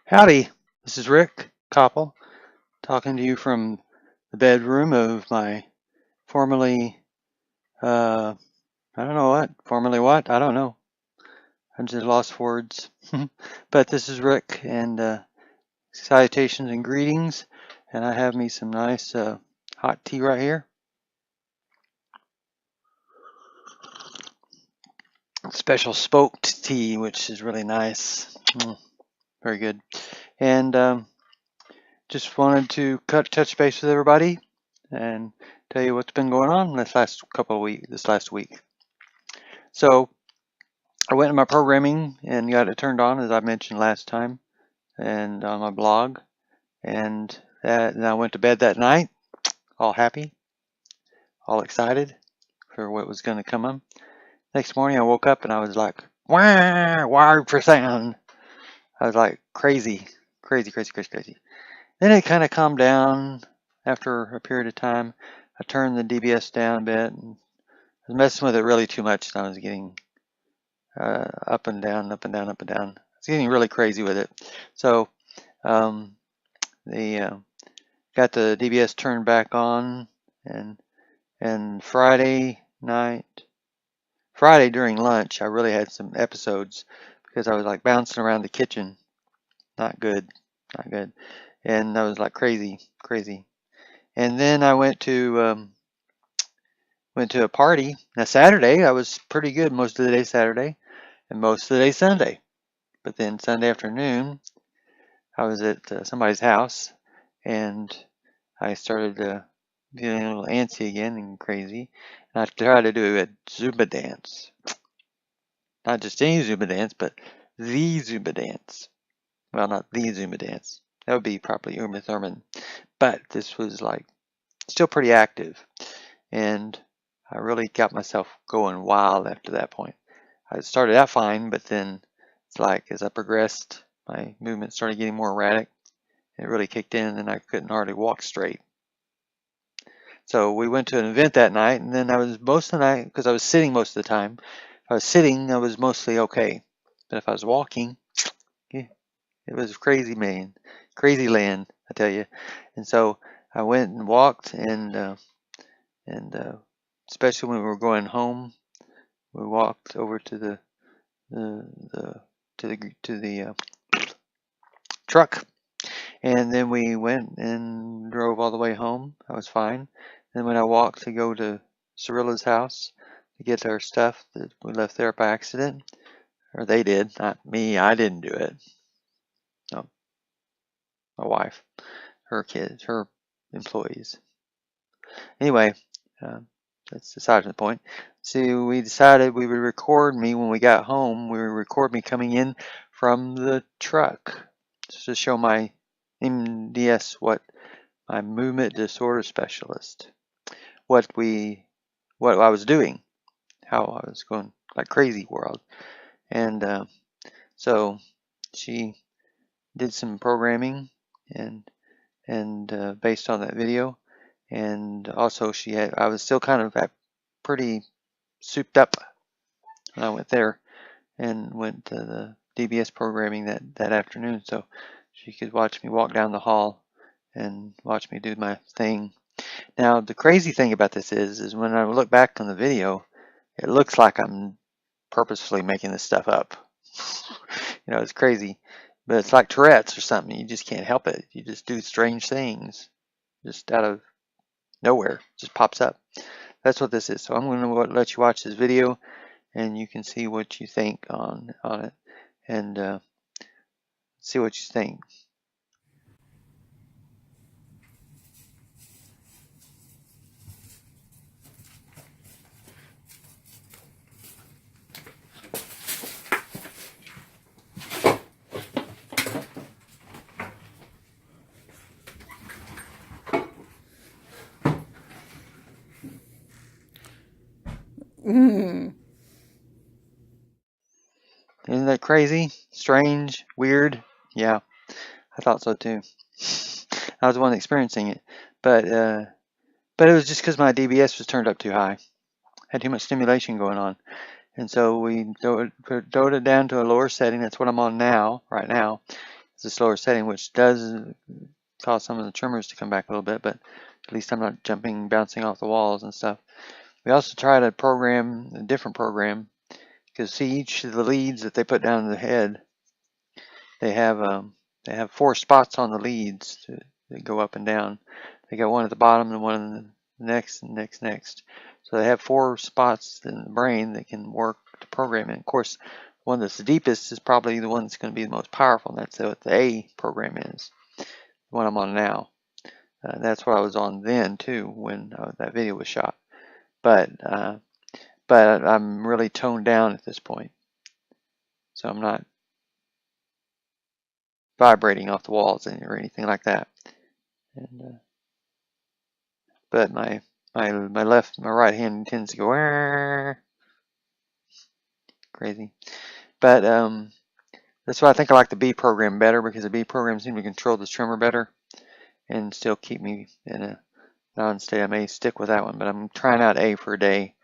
Howdy, this is Rick Koppel talking to you from the bedroom of my formerly, I don't know what, I don't know. I'm just lost for words. But this is Rick, and salutations and greetings. And I have me some nice hot tea right here. Special smoked tea, which is really nice. Very good. And just wanted to touch base with everybody and tell you what's been going on this last week. So I went to my programming and got it turned on, as I mentioned last time, and on my blog, and I went to bed that night, all happy, all excited for what was going to come on. Next morning I woke up and I was like, wah, wired for sound. I was like crazy. Then it kind of calmed down after a period of time. I turned the DBS down a bit and I was messing with it really too much, and I was getting up and down. I was getting really crazy with it. So they got the DBS turned back on, and Friday during lunch, I really had some episodes because I was like bouncing around the kitchen. Not good. And I was like crazy. And then I went to a party. Now Saturday I was pretty good most of the day Saturday and most of the day Sunday. But then Sunday afternoon I was at somebody's house and I started feeling a little antsy again and crazy. And I tried to do a Zumba dance. Not just any Zumba dance, but the Zumba dance. Well, not the Zumba dance. That would be probably Uma Thurman. But this was like still pretty active. And I really got myself going wild after that point. I started out fine, but then it's like as I progressed, my movement started getting more erratic. It really kicked in and I couldn't hardly walk straight. So we went to an event that night, and then I was most of the night, because I was sitting most of the time. If I was sitting, I was mostly okay. But if I was walking, yeah, it was crazy, man. Crazy land, I tell you. And so I went and walked, and especially when we were going home, we walked over to the truck, and then we went and drove all the way home. I was fine. Then when I walked to go to Cirilla's house to get our stuff that we left there by accident, or they did, not me. I didn't do it. No, my wife, her kids, her employees. Anyway, that's beside the point. So we decided we would record me when we got home. We would record me coming in from the truck just to show my MDS, what my movement disorder specialist, what I was doing, how I was going like crazy world. And so she did some programming and based on that video. And also I was still kind of pretty souped up when I went there and went to the DBS programming that afternoon, so she could watch me walk down the hall and watch me do my thing. Now the crazy thing about this is when I look back on the video, it looks like I'm purposefully making this stuff up. It's crazy, but it's like Tourette's or something. You just can't help it. You just do strange things just out of nowhere, just pops up. That's what this is. So I'm going to let you watch this video, and you can see what you think on it, and see what you think. Mm. Isn't that crazy? Strange? Weird? Yeah, I thought so too. I was the one experiencing it, but it was just because my DBS was turned up too high. Had too much stimulation going on, and so we lowered it down to a lower setting. That's what I'm on now, right now. It's this lower setting, which does cause some of the tremors to come back a little bit, but at least I'm not jumping, bouncing off the walls and stuff. We also tried a program, a different program, because see each of the leads that they put down in the head, they have 4 spots on the leads that go up and down. They got one at the bottom and one in the next and next. So they have 4 spots in the brain that can work to program it. Of course, one that's the deepest is probably the one that's going to be the most powerful, and that's what the A program is, the one I'm on now. That's what I was on then too when that video was shot. But I'm really toned down at this point, so I'm not vibrating off the walls or anything like that. And, but my right hand tends to go crazy. But that's why I think I like the B program better, because the B program seems to control the tremor better and still keep me in a non-state. I may stick with that one, but I'm trying out A for a day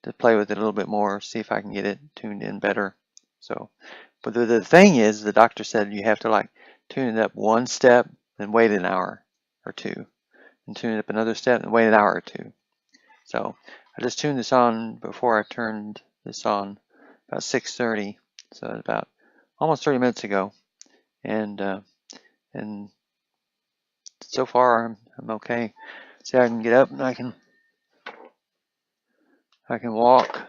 to play with it a little bit more, see if I can get it tuned in better. So, but the thing is, the doctor said you have to like tune it up one step, then wait an hour or two, and tune it up another step and wait an hour or two. So I just tuned this on before I turned this on about 6:30, so about almost 30 minutes ago, and so far I'm okay. See, I can get up and I can walk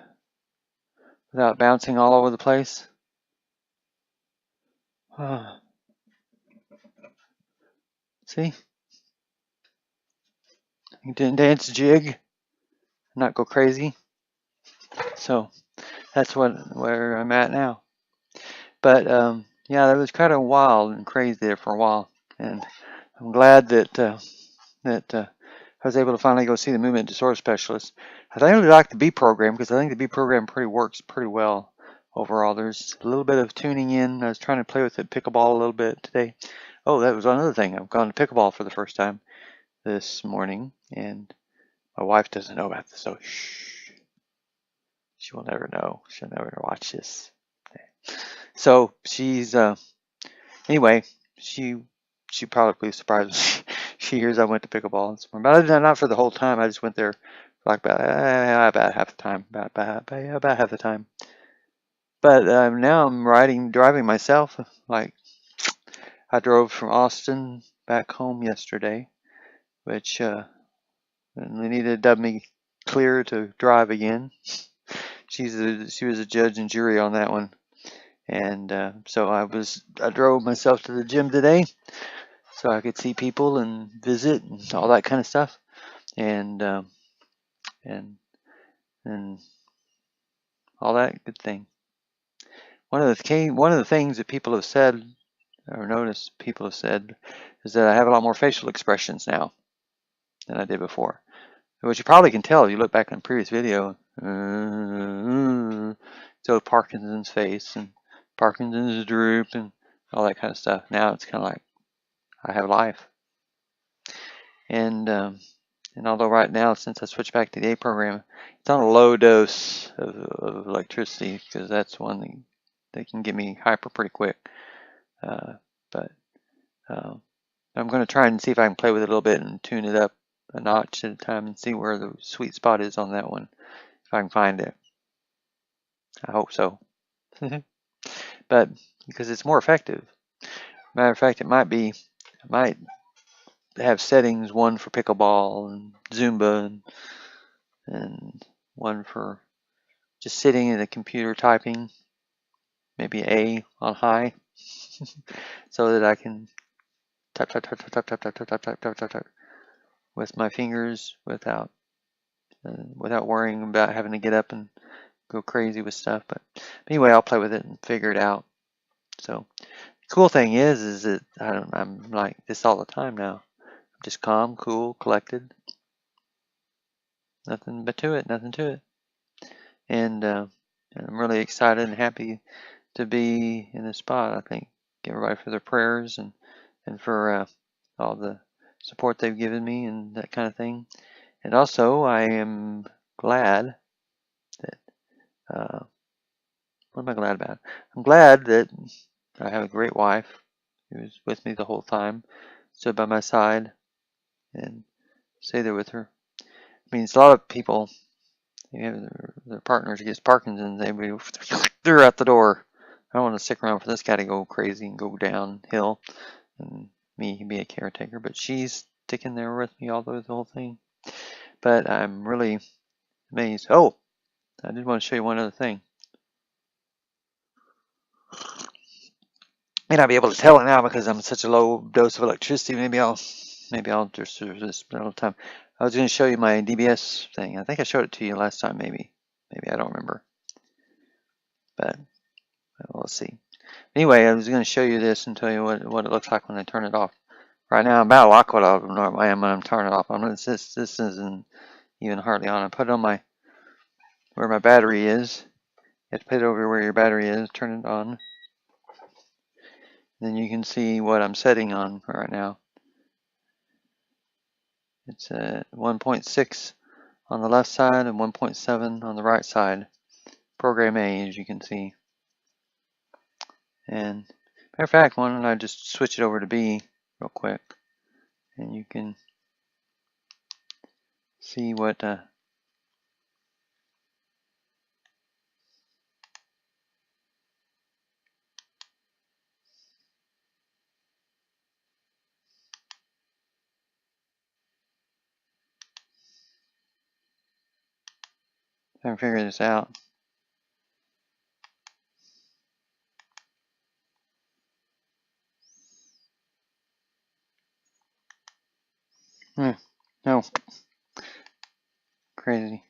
without bouncing all over the place. See, you can dance, jig, not go crazy. So that's where I'm at now. But yeah, that was kind of wild and crazy there for a while, and I'm glad that I was able to finally go see the movement disorder specialist. I really like the B program, because I think the B program works pretty well overall. There's a little bit of tuning in. I was trying to play with the pickleball a little bit today. Oh, that was another thing. I've gone to pickleball for the first time this morning, and my wife doesn't know about this, so shh. She will never know. She'll never watch this. So she's anyway. She probably be surprised when she hears I went to pickleball this morning, but not for the whole time. I just went there for like about half the time, about half the time. But now I'm driving myself. Like I drove from Austin back home yesterday, which and they need to dub me clear to drive again. She was a judge and jury on that one, and so I drove myself to the gym today, so I could see people and visit and all that kind of stuff, and and all that good thing. One of the things that people have said, or noticed people have said, is that I have a lot more facial expressions now than I did before, which you probably can tell if you look back on the previous video. So Parkinson's face and Parkinson's droop and all that kind of stuff. Now it's kind of like I have life. And although right now, since I switched back to the A program, it's on a low dose of electricity, because that's one thing that can get me hyper pretty quick. But I'm going to try and see if I can play with it a little bit and tune it up a notch at a time and see where the sweet spot is on that one, if I can find it. I hope so. But because it's more effective. Matter of fact, I might have settings, one for pickleball and Zumba, and one for just sitting at a computer typing, maybe A on high, so that I can tap tap tap tap tap tap tap tap tap tap tap tap with my fingers without worrying about having to get up and go crazy with stuff. But anyway, I'll play with it and figure it out. So the cool thing is that I'm like this all the time now. I'm just calm, cool, collected. Nothing to it. and I'm really excited and happy to be in this spot. I thank everybody for their prayers and for all the support they've given me and that kind of thing. And also, I am glad that, what am I glad about? I'm glad that I have a great wife who was with me the whole time, stood by my side, and stayed there with her. I mean, it's a lot of people, you know, their partners get Parkinson's, they're out the door. I don't want to stick around for this guy to go crazy and go downhill and me be a caretaker, but she's sticking there with me all the whole thing. But I'm really amazed. Oh, I did want to show you one other thing. May not be able to tell it now because I'm such a low dose of electricity. Maybe I'll just do this another time. I was going to show you my DBS thing. I think I showed it to you last time. Maybe I don't remember. But we'll see. Anyway, I was going to show you this and tell you what it looks like when I turn it off. Right now, I'm about like what I am when I'm turning it off. This isn't even hardly on. I put it on where my battery is. You have to put it over where your battery is. Turn it on. Then you can see what I'm setting on right now. It's 1.6 on the left side and 1.7 on the right side. Program A, as you can see. And matter of fact, why don't I just switch it over to B real quick, and you can see what I can figure this out. No, crazy.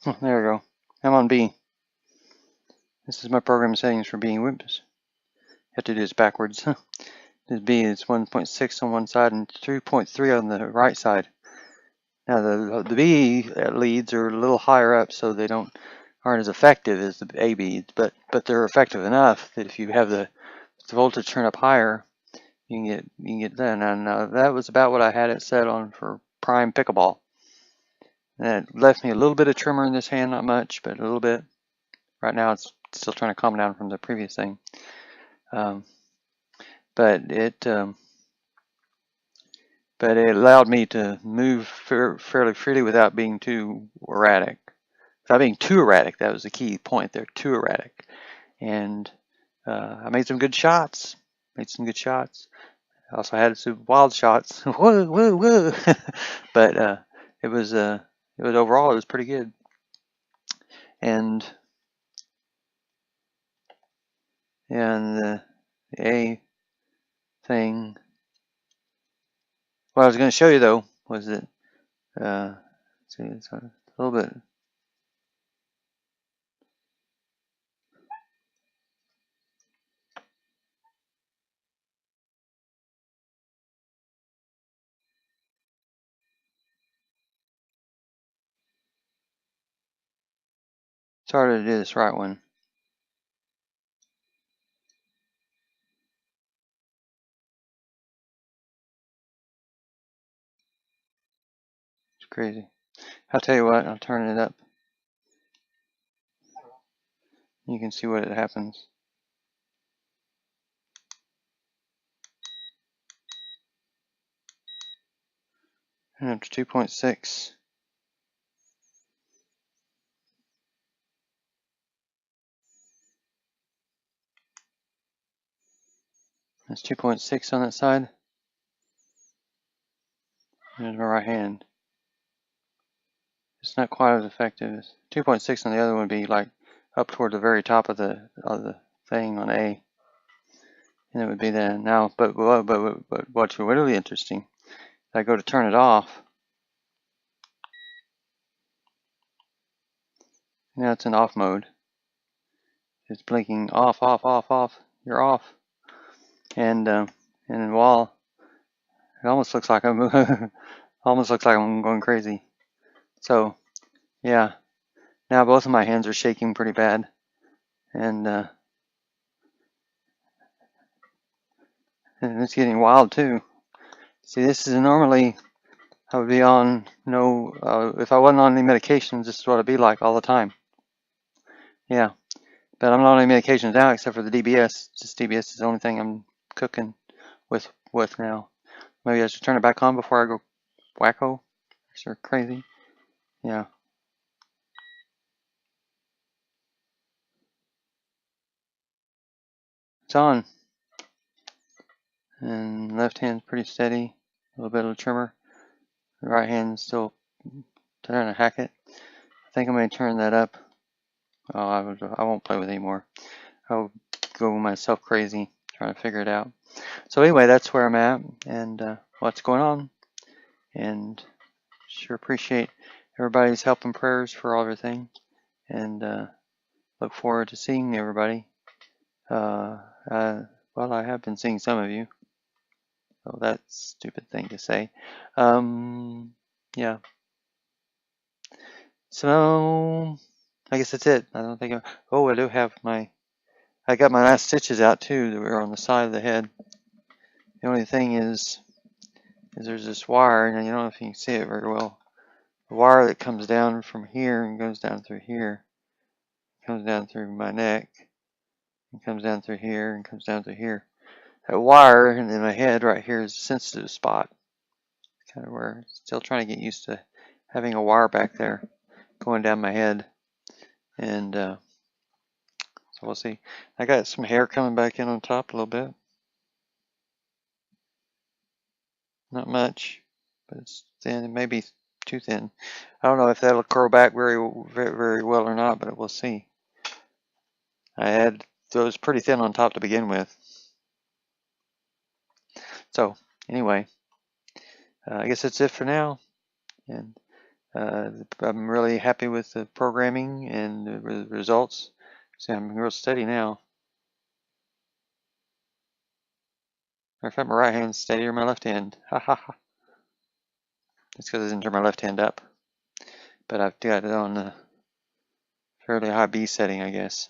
Oh, there we go. I'm on B. This is my program settings for B. Whoops. Have to do this backwards. This B is 1.6 on one side and 3.3 on the right side. Now the B leads are a little higher up, so they aren't as effective as the A beads, but they're effective enough that if you have the voltage turn up higher, you can get that. Now that was about what I had it set on for prime pickleball. And it left me a little bit of tremor in this hand, not much, but a little bit. Right now it's still trying to calm down from the previous thing. But it allowed me to move fairly freely without being too erratic. Without being too erratic, that was the key point there, too erratic. And I made some good shots. I also had some wild shots. Whoa, whoa, whoa! But it was overall it was pretty good. And the A thing. What I was going to show you though was that see, it's a little bit. It's harder to do this right one. It's crazy. I'll tell you what, I'll turn it up. You can see what happens. And up to 2.6. That's 2.6 on that side. There's my right hand. It's not quite as effective as 2.6 on the other one would be like up toward the very top of the thing on A. And it would be that now, but what's really interesting, if I go to turn it off, now it's in off mode. It's blinking off, off, off, off. you're off. And while it almost looks like I'm almost looks like I'm going crazy. So yeah, now both of my hands are shaking pretty bad, and it's getting wild too. See, this is normally I would be on if I wasn't on any medications, this is what it'd be like all the time. Yeah, but I'm not on any medications now except for the DBS. Just DBS is the only thing I'm cooking with now. Maybe I should turn it back on before I go wacko. Sure, crazy. Yeah, it's on. And left hand's pretty steady. A little bit of a tremor. The right hand's still trying to hack it. I think I'm going to turn that up. Oh, I won't play with it anymore. I'll go myself crazy trying to figure it out. So anyway, that's where I'm at and what's going on. And sure appreciate everybody's help and prayers for everything. And look forward to seeing everybody. Well, I have been seeing some of you. Oh, that's a stupid thing to say. Yeah. So I guess that's it. I don't think oh, I do have I got my last stitches out too that were on the side of the head. The only thing is there's this wire, and I don't know if you can see it very well. The wire that comes down from here and goes down through here, comes down through my neck, and comes down through here, and comes down through here. That wire in my head right here is a sensitive spot. Kind of where still trying to get used to having a wire back there going down my head, and so we'll see. I got some hair coming back in on top a little bit. Not much, but it's thin. It may be too thin. I don't know if that'll curl back very well or not, but we'll see. I had those pretty thin on top to begin with. So anyway, I guess that's it for now. And I'm really happy with the programming and the results. See, I'm real steady now. Or if my right hand's steady or my left hand. Ha ha ha. It's because I didn't turn my left hand up. But I've got it on a fairly high B setting, I guess.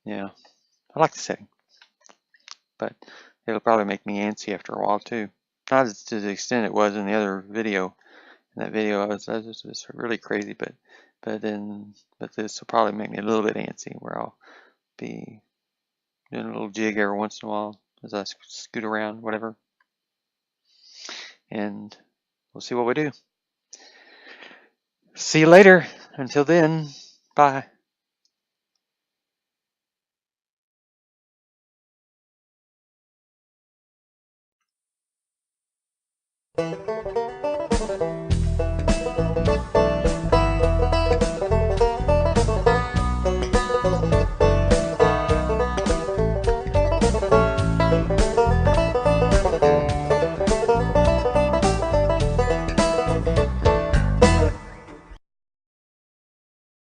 Yeah, I like the setting. But it'll probably make me antsy after a while too. Not to the extent it was in the other video. In that video, I was really crazy, but this will probably make me a little bit antsy, where I'll be doing a little jig every once in a while as I scoot around, whatever. And we'll see what we do. See you later. Until then, bye.